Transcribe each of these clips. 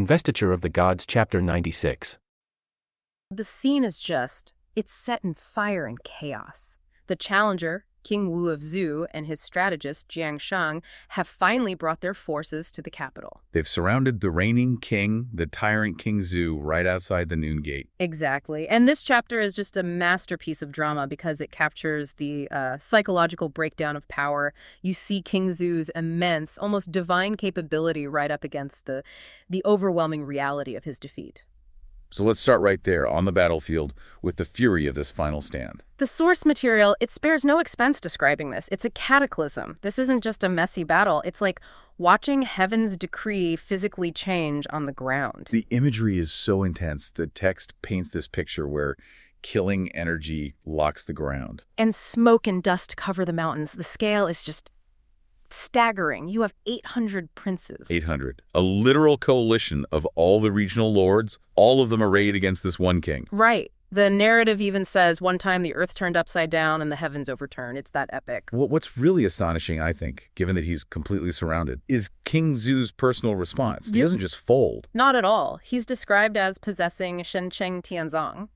Investiture of the Gods, Chapter 96. The scene is it's set in fire and chaos. The challenger, King Wu of Zhou, and his strategist, Jiang Shang, have finally brought their forces to the capital. They've surrounded the reigning king, the tyrant King Zhou, right outside the Noon Gate. Exactly. And this chapter is just a masterpiece of drama because it captures the psychological breakdown of power. You see King Zhu's immense, almost divine capability right up against the overwhelming reality of his defeat. So let's start right there on the battlefield with the fury of this final stand. The source material, it spares no expense describing this. It's a cataclysm. This isn't just a messy battle. It's like watching heaven's decree physically change on the ground. The imagery is so intense. The text paints this picture where killing energy locks the ground. And smoke and dust cover the mountains. The scale is just staggering. You have 800 princes. 800. A literal coalition of all the regional lords, all of them arrayed against this one king. Right. The narrative even says one time the earth turned upside down and the heavens overturned. It's that epic. What's really astonishing, I think, given that he's completely surrounded, is King Zhu's personal response. He doesn't just fold. Not at all. He's described as possessing Shencheng Tianzong.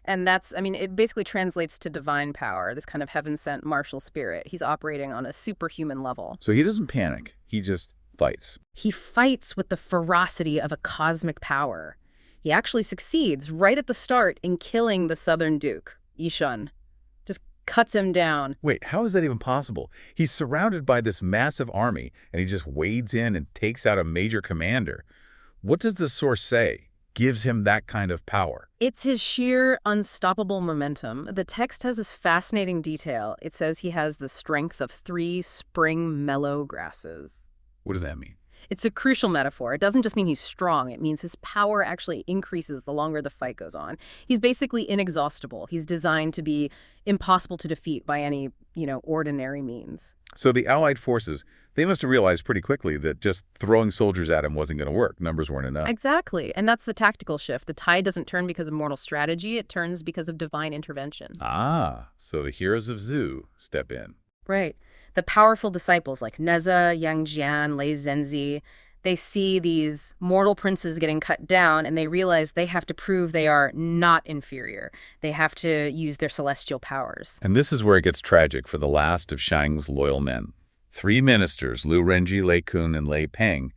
And it basically translates to divine power, this kind of heaven-sent martial spirit. He's operating on a superhuman level. So he doesn't panic. He just fights. He fights with the ferocity of a cosmic power. He actually succeeds right at the start in killing the southern duke, Yishun. Just cuts him down. Wait, how is that even possible? He's surrounded by this massive army, and he just wades in and takes out a major commander. What does the source say gives him that kind of power? It's his sheer unstoppable momentum. The text has this fascinating detail. It says he has the strength of 3 spring mellow grasses. What does that mean? It's a crucial metaphor. It doesn't just mean he's strong. It means his power actually increases the longer the fight goes on. He's basically inexhaustible. He's designed to be impossible to defeat by any, ordinary means. So the Allied forces, they must have realized pretty quickly that just throwing soldiers at him wasn't going to work. Numbers weren't enough. Exactly. And that's the tactical shift. The tide doesn't turn because of mortal strategy. It turns because of divine intervention. Ah, so the heroes of Zhou step in. Right. The powerful disciples like Neza, Yang Jian, Lei Zhenzi, they see these mortal princes getting cut down and they realize they have to prove they are not inferior. They have to use their celestial powers. And this is where it gets tragic for the last of Shang's loyal men. 3 ministers, Lu Renji, Lei Kun, and Lei Peng,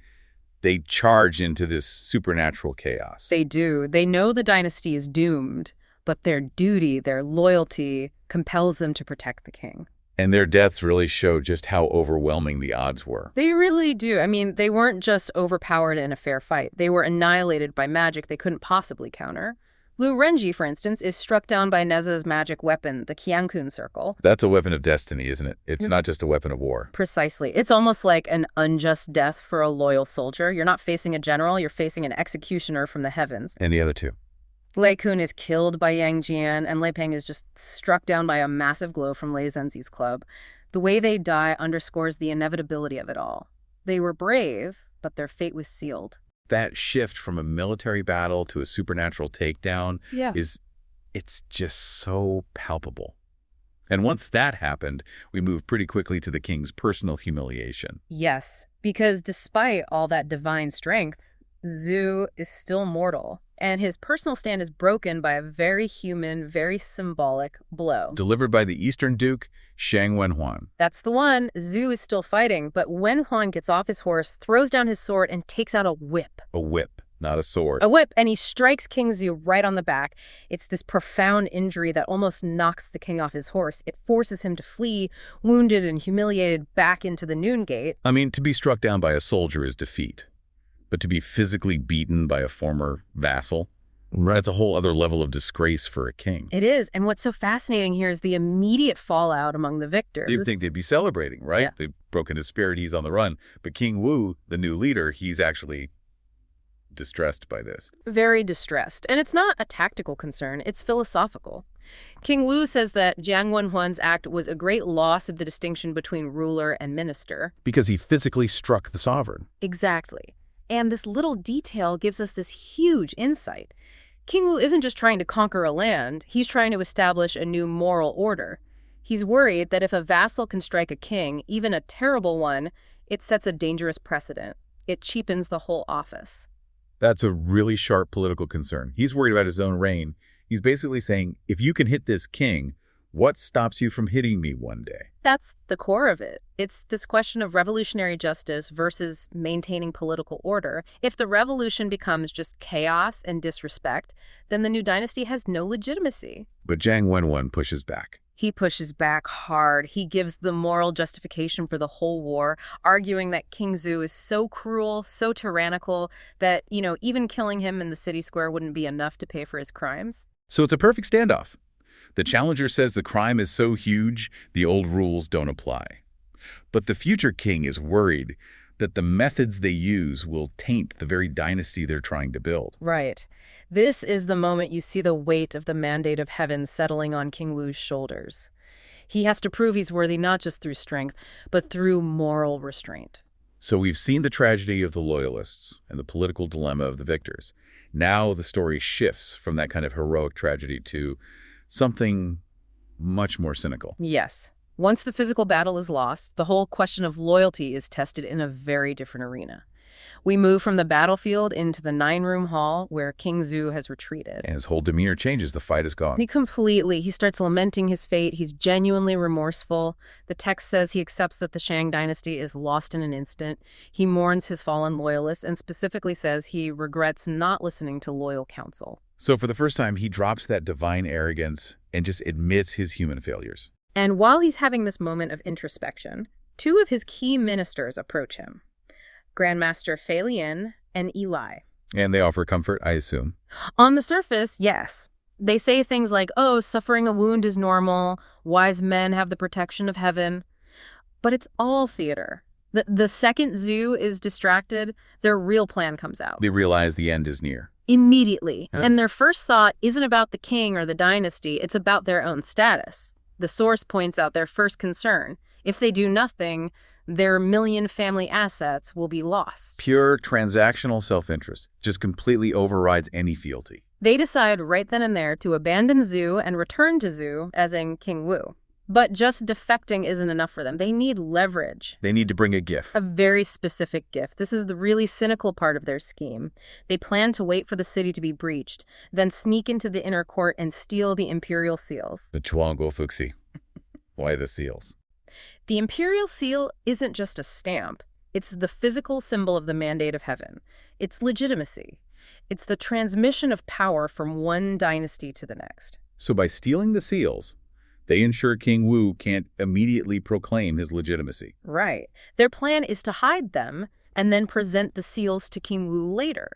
they charge into this supernatural chaos. They do. They know the dynasty is doomed, but their duty, their loyalty, compels them to protect the king. And their deaths really show just how overwhelming the odds were. They really do. They weren't just overpowered in a fair fight. They were annihilated by magic they couldn't possibly counter. Lu Renji, for instance, is struck down by Neza's magic weapon, the Qiankun circle. That's a weapon of destiny, isn't it? It's not just a weapon of war. Precisely. It's almost like an unjust death for a loyal soldier. You're not facing a general, you're facing an executioner from the heavens. And the other 2? Lei Kun is killed by Yang Jian, and Lei Peng is just struck down by a massive blow from Lei Zhenzi's club. The way they die underscores the inevitability of it all. They were brave, but their fate was sealed. That shift from a military battle to a supernatural takedown it's just so palpable. And once that happened, we moved pretty quickly to the king's personal humiliation. Yes, because despite all that divine strength, Zhou is still mortal, and his personal stand is broken by a very human, very symbolic blow. Delivered by the Eastern Duke, Shang Wenhuan. That's the one. Zhou is still fighting, but Wenhuan gets off his horse, throws down his sword, and takes out a whip. A whip, not a sword. A whip, and he strikes King Zhou right on the back. It's this profound injury that almost knocks the king off his horse. It forces him to flee, wounded and humiliated, back into the Noon Gate. To be struck down by a soldier is defeat. But to be physically beaten by a former vassal, that's a whole other level of disgrace for a king. It is. And what's so fascinating here is the immediate fallout among the victors. You'd think they'd be celebrating, right? Yeah. They've broken his spirit. He's on the run. But King Wu, the new leader, he's actually distressed by this. Very distressed. And it's not a tactical concern. It's philosophical. King Wu says that Jiang Wenhuan's act was a great loss of the distinction between ruler and minister. Because he physically struck the sovereign. Exactly. And this little detail gives us this huge insight. King Wu isn't just trying to conquer a land, he's trying to establish a new moral order. He's worried that if a vassal can strike a king, even a terrible one, it sets a dangerous precedent. It cheapens the whole office. That's a really sharp political concern. He's worried about his own reign. He's basically saying, if you can hit this king, what stops you from hitting me one day? That's the core of it. It's this question of revolutionary justice versus maintaining political order. If the revolution becomes just chaos and disrespect, then the new dynasty has no legitimacy. But Zhang Wenwen pushes back. He pushes back hard. He gives the moral justification for the whole war, arguing that King Zhou is so cruel, so tyrannical, that, even killing him in the city square wouldn't be enough to pay for his crimes. So it's a perfect standoff. The challenger says the crime is so huge, the old rules don't apply. But the future king is worried that the methods they use will taint the very dynasty they're trying to build. Right. This is the moment you see the weight of the mandate of heaven settling on King Wu's shoulders. He has to prove he's worthy not just through strength, but through moral restraint. So we've seen the tragedy of the loyalists and the political dilemma of the victors. Now the story shifts from that kind of heroic tragedy to something much more cynical. Yes. Once the physical battle is lost, the whole question of loyalty is tested in a very different arena. We move from the battlefield into the 9-room hall where King Zhou has retreated. And his whole demeanor changes. The fight is gone. He starts lamenting his fate. He's genuinely remorseful. The text says he accepts that the Shang dynasty is lost in an instant. He mourns his fallen loyalists and specifically says he regrets not listening to loyal counsel. So for the first time, he drops that divine arrogance and just admits his human failures. And while he's having this moment of introspection, 2 of his key ministers approach him. Grandmaster Fei Lian and Eli. And they offer comfort, I assume. On the surface, yes. They say things like, oh, suffering a wound is normal, wise men have the protection of heaven. But it's all theater. The second Zhou is distracted, their real plan comes out. They realize the end is near. Immediately. Huh. And their first thought isn't about the king or the dynasty, it's about their own status. The source points out their first concern. If they do nothing, their million family assets will be lost. Pure transactional self-interest just completely overrides any fealty. They decide right then and there to abandon Zhou and return to Zhou, as in King Wu. But just defecting isn't enough for them. They need leverage. They need to bring a gift. A very specific gift. This is the really cynical part of their scheme. They plan to wait for the city to be breached, then sneak into the inner court and steal the imperial seals. The Chuanguo Fuxi. Why the seals? The imperial seal isn't just a stamp. It's the physical symbol of the mandate of heaven. It's legitimacy. It's the transmission of power from one dynasty to the next. So by stealing the seals, they ensure King Wu can't immediately proclaim his legitimacy. Right. Their plan is to hide them and then present the seals to King Wu later.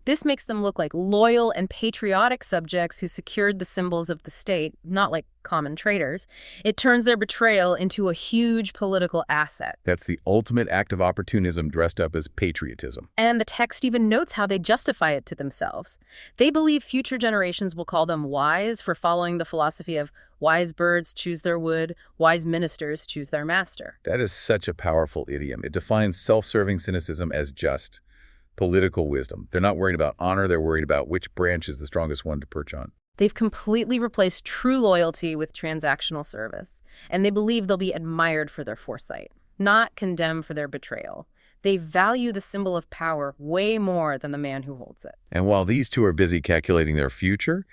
This makes them look like loyal and patriotic subjects who secured the symbols of the state, not like common traitors. It turns their betrayal into a huge political asset. That's the ultimate act of opportunism dressed up as patriotism. And the text even notes how they justify it to themselves. They believe future generations will call them wise for following the philosophy of wise birds choose their wood, wise ministers choose their master. That is such a powerful idiom. It defines self-serving cynicism as just political wisdom. They're not worried about honor, they're worried about which branch is the strongest one to perch on. They've completely replaced true loyalty with transactional service, and they believe they'll be admired for their foresight, not condemned for their betrayal. They value the symbol of power way more than the man who holds it. And while these two are busy calculating their future,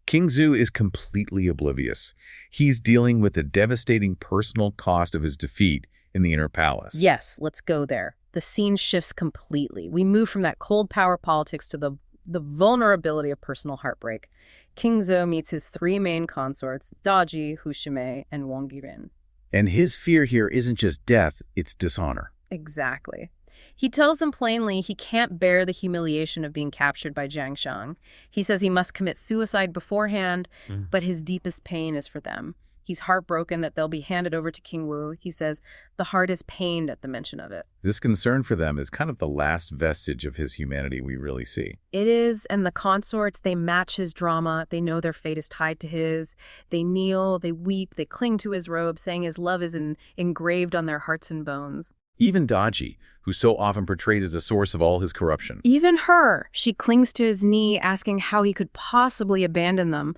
King Zhou is completely oblivious. He's dealing with the devastating personal cost of his defeat in the inner palace. Yes, let's go there. The scene shifts completely. We move from that cold power politics to the vulnerability of personal heartbreak. King Zhou meets his 3 main consorts, Daji, Hu Shimei, and Wang Yiren. And his fear here isn't just death, it's dishonor. Exactly. He tells them plainly he can't bear the humiliation of being captured by Jiang Shang. He says he must commit suicide beforehand, but his deepest pain is for them. He's heartbroken that they'll be handed over to King Wu. He says the heart is pained at the mention of it. This concern for them is kind of the last vestige of his humanity we really see. It is, and the consorts, they match his drama. They know their fate is tied to his. They kneel, they weep, they cling to his robe, saying his love is engraved on their hearts and bones. Even Daji, who's so often portrayed as the source of all his corruption. Even her, she clings to his knee, asking how he could possibly abandon them.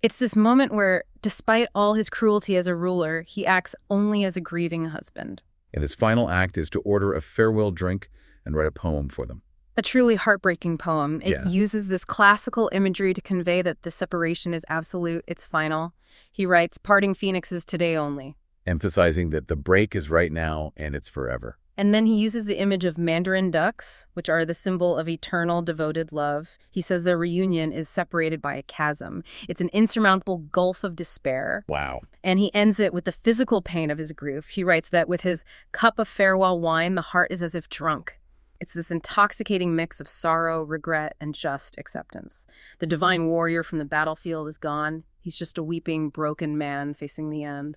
It's this moment where, despite all his cruelty as a ruler, he acts only as a grieving husband. And his final act is to order a farewell drink and write a poem for them. A truly heartbreaking poem. It uses this classical imagery to convey that the separation is absolute, it's final. He writes, "Parting phoenixes today only," emphasizing that the break is right now and it's forever. And then he uses the image of mandarin ducks, which are the symbol of eternal, devoted love. He says their reunion is separated by a chasm. It's an insurmountable gulf of despair. Wow. And he ends it with the physical pain of his grief. He writes that with his cup of farewell wine, the heart is as if drunk. It's this intoxicating mix of sorrow, regret, and just acceptance. The divine warrior from the battlefield is gone. He's just a weeping, broken man facing the end.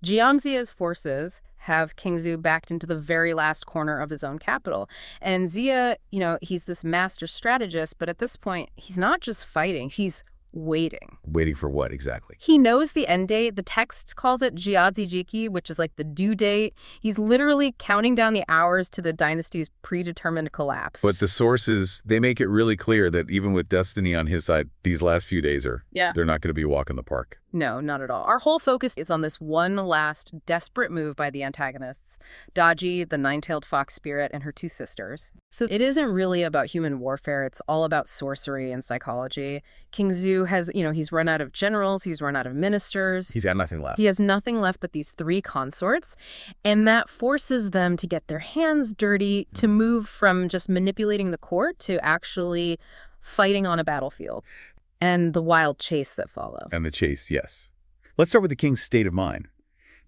Jiangxia's forces have King Zhou backed into the very last corner of his own capital. And Xia, he's this master strategist, but at this point, he's not just fighting, he's waiting. Waiting for what exactly? He knows the end date. The text calls it Jiazijiki, which is like the due date. He's literally counting down the hours to the dynasty's predetermined collapse. But the sources, they make it really clear that even with destiny on his side, these last few days they're not going to be a walk in the park. No, not at all. Our whole focus is on this one last desperate move by the antagonists, Daji, the nine-tailed fox spirit, and her two sisters. So it isn't really about human warfare. It's all about sorcery and psychology. King Zhou has, he's run out of generals. He's run out of ministers. He's got nothing left. He has nothing left but these 3 consorts. And that forces them to get their hands dirty, to move from just manipulating the court to actually fighting on a battlefield. And the wild chase that follow. And the chase, yes. Let's start with the king's state of mind.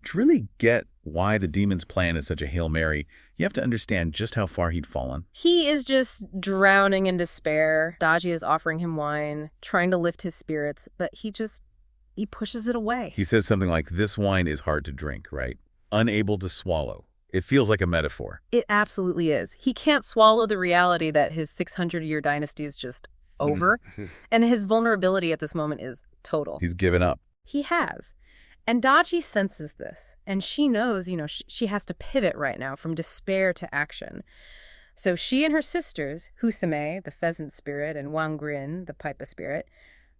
To really get why the demon's plan is such a Hail Mary, you have to understand just how far he'd fallen. He is just drowning in despair. Daji is offering him wine, trying to lift his spirits, but he pushes it away. He says something like, "This wine is hard to drink," right? Unable to swallow. It feels like a metaphor. It absolutely is. He can't swallow the reality that his 600-year dynasty is just over, and his vulnerability at this moment is total. He's given up. He has. And Daji senses this, and she knows, she has to pivot right now from despair to action. So she and her sisters, Husame, the pheasant spirit, and Wang Grin, the pipa spirit,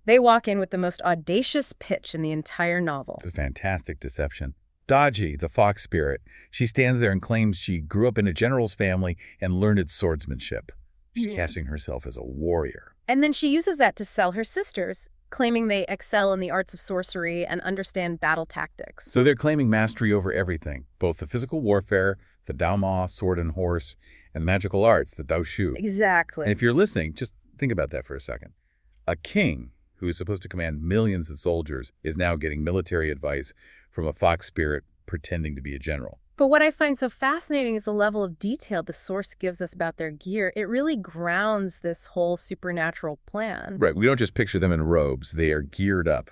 they walk in with the most audacious pitch in the entire novel. It's a fantastic deception. Daji, the fox spirit, she stands there and claims she grew up in a general's family and learned swordsmanship. She's casting herself as a warrior. And then she uses that to sell her sisters, claiming they excel in the arts of sorcery and understand battle tactics. So they're claiming mastery over everything, both the physical warfare, the Daoma, sword and horse, and the magical arts, the Dao Shu. Exactly. And if you're listening, just think about that for a second. A king who is supposed to command millions of soldiers is now getting military advice from a fox spirit pretending to be a general. But what I find so fascinating is the level of detail the source gives us about their gear. It really grounds this whole supernatural plan. Right. We don't just picture them in robes. They are geared up.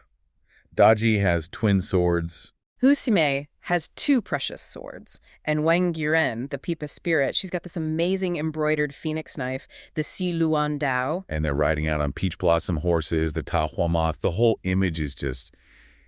Daji has twin swords. Husame has 2 precious swords. And Wang Guren, the Pipa spirit, she's got this amazing embroidered phoenix knife, the Si Luan Dao. And they're riding out on peach blossom horses, the Ta Hua Moth. The whole image is just...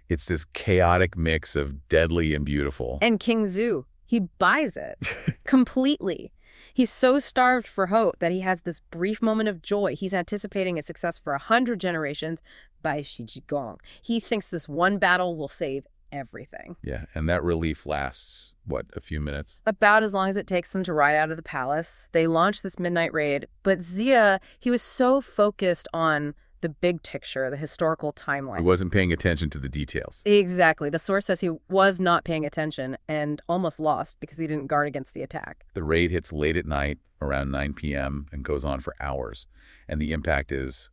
it's this chaotic mix of deadly and beautiful. And King Zhou, he buys it completely. He's so starved for hope that he has this brief moment of joy. He's anticipating a success for 100 generations by Shijigong. He thinks this one battle will save everything. Yeah, and that relief lasts, what, a few minutes? About as long as it takes them to ride out of the palace. They launch this midnight raid, but Xia, he was so focused on the big picture, the historical timeline. He wasn't paying attention to the details. Exactly. The source says he was not paying attention and almost lost because he didn't guard against the attack. The raid hits late at night, around 9 p.m., and goes on for hours. And the impact is,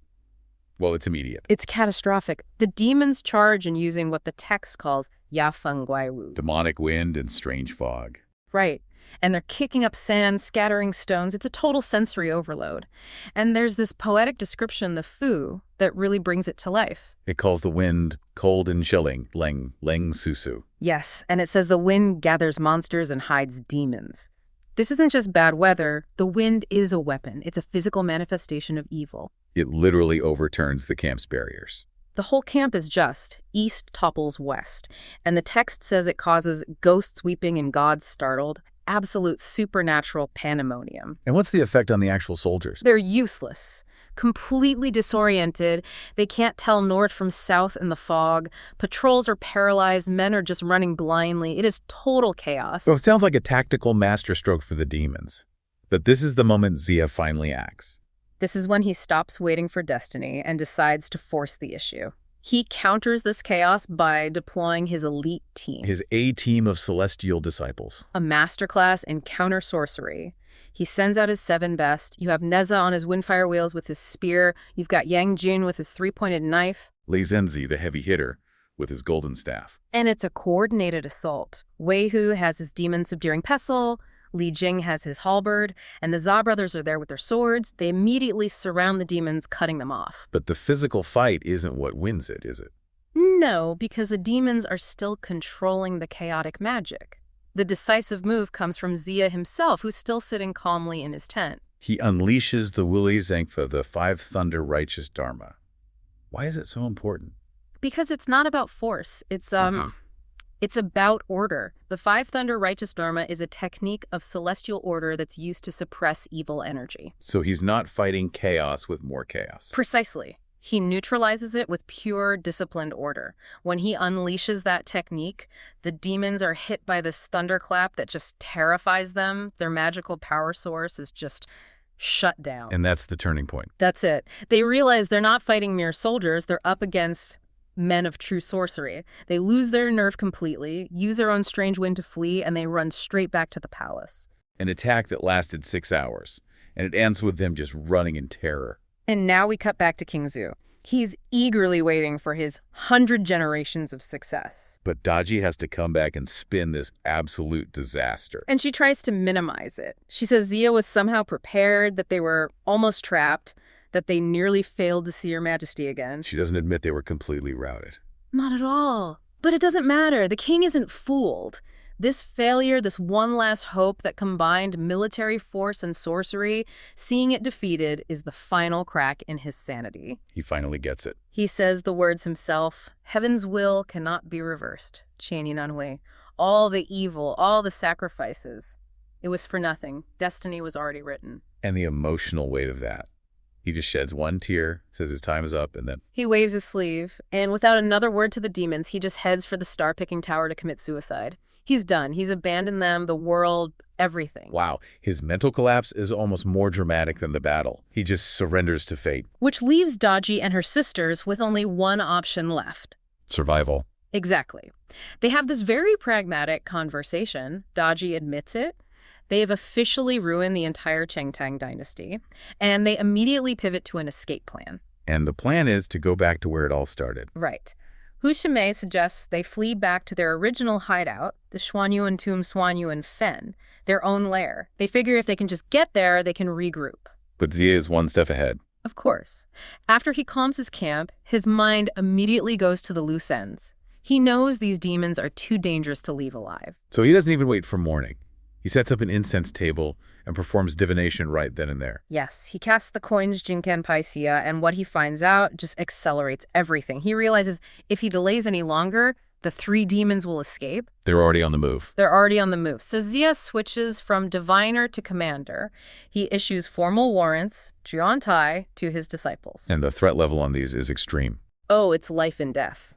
well, it's immediate. It's catastrophic. The demons charge in using what the text calls Yafeng Guaiwu. Demonic wind and strange fog. Right. And they're kicking up sand, scattering stones. It's a total sensory overload. And there's this poetic description, the fu, that really brings it to life. It calls the wind cold and chilling, leng susu. Yes, and it says the wind gathers monsters and hides demons. This isn't just bad weather. The wind is a weapon. It's a physical manifestation of evil. It literally overturns the camp's barriers. The whole camp is just. East topples west. And the text says it causes ghosts weeping and gods startled. Absolute supernatural pandemonium. And what's the effect on the actual soldiers? They're useless, completely disoriented. They can't tell north from south in the fog. Patrols are paralyzed. Men are just running blindly. It is total chaos. Well, it sounds like a tactical masterstroke for the demons. But this is the moment Zia finally acts. This is when he stops waiting for destiny and decides to force the issue. He counters this chaos by deploying his elite team. His A-team of celestial disciples. A masterclass in counter-sorcery. He sends out his 7 best. You have Neza on his windfire wheels with his spear. You've got Yang Jun with his 3-pointed knife. Lei Zhenzi, the heavy hitter, with his golden staff. And it's a coordinated assault. Wei Hu has his demon-subduing pestle. Li Jing has his halberd, and the Zhou brothers are there with their swords. They immediately surround the demons, cutting them off. But the physical fight isn't what wins it, is it? No, because the demons are still controlling the chaotic magic. The decisive move comes from Zia himself, who's still sitting calmly in his tent. He unleashes the Wuli Zengfa, the 5 Thunder Righteous Dharma. Why is it so important? Because it's not about force. It's about order. The 5 Thunder Righteous Dharma is a technique of celestial order that's used to suppress evil energy. So he's not fighting chaos with more chaos. Precisely. He neutralizes it with pure, disciplined order. When he unleashes that technique, the demons are hit by this thunderclap that just terrifies them. Their magical power source is just shut down. And that's the turning point. That's it. They realize they're not fighting mere soldiers. They're up against men of true sorcery. They lose their nerve completely, use their own strange wind to flee, and they run straight back to the palace. An attack that lasted 6 hours, and it ends with them just running in terror. And now we cut back to King Zhou. He's eagerly waiting for his 100 generations of success. But Daji has to come back and spin this absolute disaster. And she tries to minimize it. She says Zia was somehow prepared, that they were almost trapped, that they nearly failed to see Her Majesty again. She doesn't admit they were completely routed. Not at all. But it doesn't matter. The king isn't fooled. This failure, this one last hope that combined military force and sorcery, seeing it defeated is the final crack in his sanity. He finally gets it. He says the words himself, "Heaven's will cannot be reversed." Qian Yinanhui. All the evil, all the sacrifices. It was for nothing. Destiny was already written. And the emotional weight of that. He just sheds one tear, says his time is up, and then... He waves his sleeve, and without another word to the demons, he just heads for the star-picking tower to commit suicide. He's done. He's abandoned them, the world, everything. Wow. His mental collapse is almost more dramatic than the battle. He just surrenders to fate. Which leaves Daji and her sisters with only one option left. Survival. Exactly. They have this very pragmatic conversation. Daji admits it. They have officially ruined the entire Chengtang dynasty, and they immediately pivot to an escape plan. And the plan is to go back to where it all started. Right. Hu Shimei suggests they flee back to their original hideout, the Xuanyuan Tomb Xuanyuan Fen, their own lair. They figure if they can just get there, they can regroup. But Zia is one step ahead. Of course. After he calms his camp, his mind immediately goes to the loose ends. He knows these demons are too dangerous to leave alive. So he doesn't even wait for morning. He sets up an incense table and performs divination right then and there. Yes, he casts the coins Jinken Paisia, and what he finds out just accelerates everything. He realizes if he delays any longer, the 3 demons will escape. They're already on the move. They're already on the move. So Zia switches from diviner to commander. He issues formal warrants, Jiantai, to his disciples. And the threat level on these is extreme. Oh, it's life and death.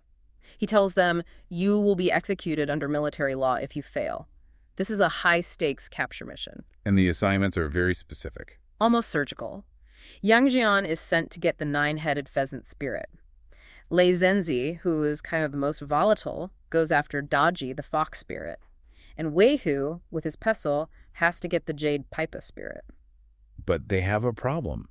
He tells them, you will be executed under military law if you fail. This is a high-stakes capture mission. And the assignments are very specific. Almost surgical. Yang Jian is sent to get the 9-headed pheasant spirit. Lei Zhenzi, who is kind of the most volatile, goes after Daji, the fox spirit. And Wei Hu, with his pestle, has to get the jade pipa spirit. But they have a problem.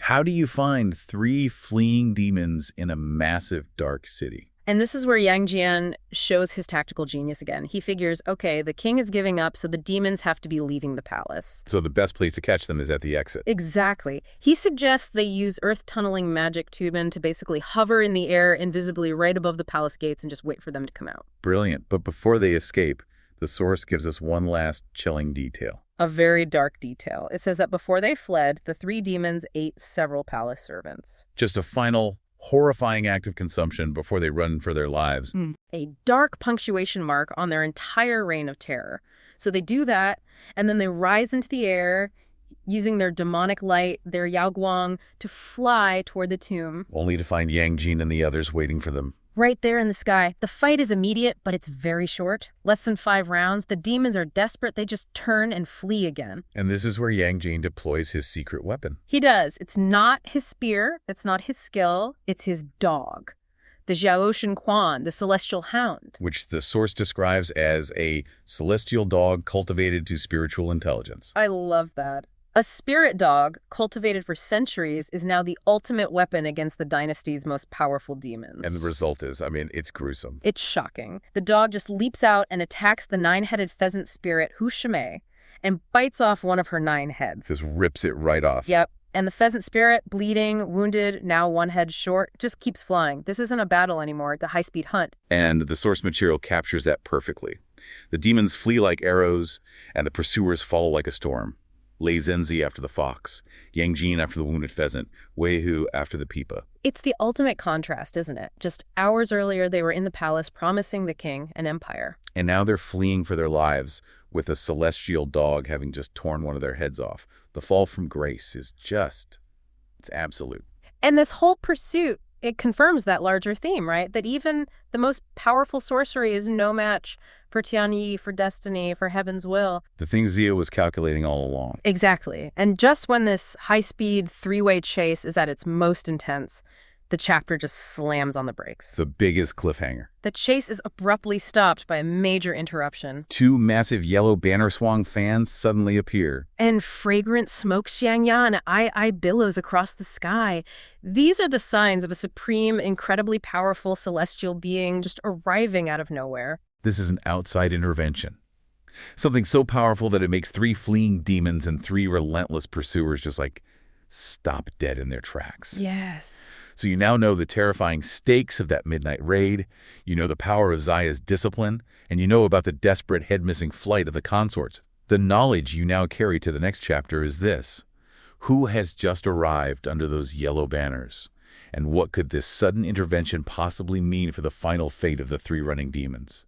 How do you find 3 fleeing demons in a massive dark city? And this is where Yang Jian shows his tactical genius again. He figures, okay, the king is giving up, so the demons have to be leaving the palace. So the best place to catch them is at the exit. Exactly. He suggests they use earth-tunneling magic tuben to basically hover in the air invisibly right above the palace gates and just wait for them to come out. Brilliant. But before they escape, the source gives us one last chilling detail. A very dark detail. It says that before they fled, the 3 demons ate several palace servants. Just a final horrifying act of consumption before they run for their lives. A dark punctuation mark on their entire reign of terror. So they do that, and then they rise into the air. using their demonic light, their Yaoguang, to fly toward the tomb. Only to find Yang Jin and the others waiting for them. Right there in the sky. The fight is immediate, but it's very short. Less than 5 rounds. The demons are desperate. They just turn and flee again. And this is where Yang Jin deploys his secret weapon. He does. It's not his spear. It's not his skill. It's his dog. The Zhou Quan, the celestial hound. Which the source describes as a celestial dog cultivated to spiritual intelligence. I love that. A spirit dog, cultivated for centuries, is now the ultimate weapon against the dynasty's most powerful demons. And the result is, it's gruesome. It's shocking. The dog just leaps out and attacks the 9-headed pheasant spirit, Hu Shimei, and bites off one of her 9 heads. Just rips it right off. Yep. And the pheasant spirit, bleeding, wounded, now 1 head short, just keeps flying. This isn't a battle anymore, the high-speed hunt. And the source material captures that perfectly. The demons flee like arrows, and the pursuers follow like a storm. Lei Zhenzi after the fox, Yang Jin after the wounded pheasant, Wei Hu after the pipa. It's the ultimate contrast, isn't it? Just hours earlier, they were in the palace promising the king an empire. And now they're fleeing for their lives, with a celestial dog having just torn one of their heads off. The fall from grace is it's absolute. And this whole pursuit, it confirms that larger theme, right? That even the most powerful sorcery is no match for Tianyi, for destiny, for heaven's will. The thing Xia was calculating all along. Exactly. And just when this high-speed 3-way chase is at its most intense, the chapter just slams on the brakes. The biggest cliffhanger. The chase is abruptly stopped by a major interruption. 2 massive yellow banner swung fans suddenly appear. And fragrant smoke xiangya and eye billows across the sky. These are the signs of a supreme, incredibly powerful celestial being just arriving out of nowhere. This is an outside intervention. Something so powerful that it makes 3 fleeing demons and 3 relentless pursuers just stop dead in their tracks. Yes. So you now know the terrifying stakes of that midnight raid, you know the power of Xayah's discipline, and you know about the desperate head-missing flight of the consorts. The knowledge you now carry to the next chapter is this. Who has just arrived under those yellow banners? And what could this sudden intervention possibly mean for the final fate of the 3 running demons?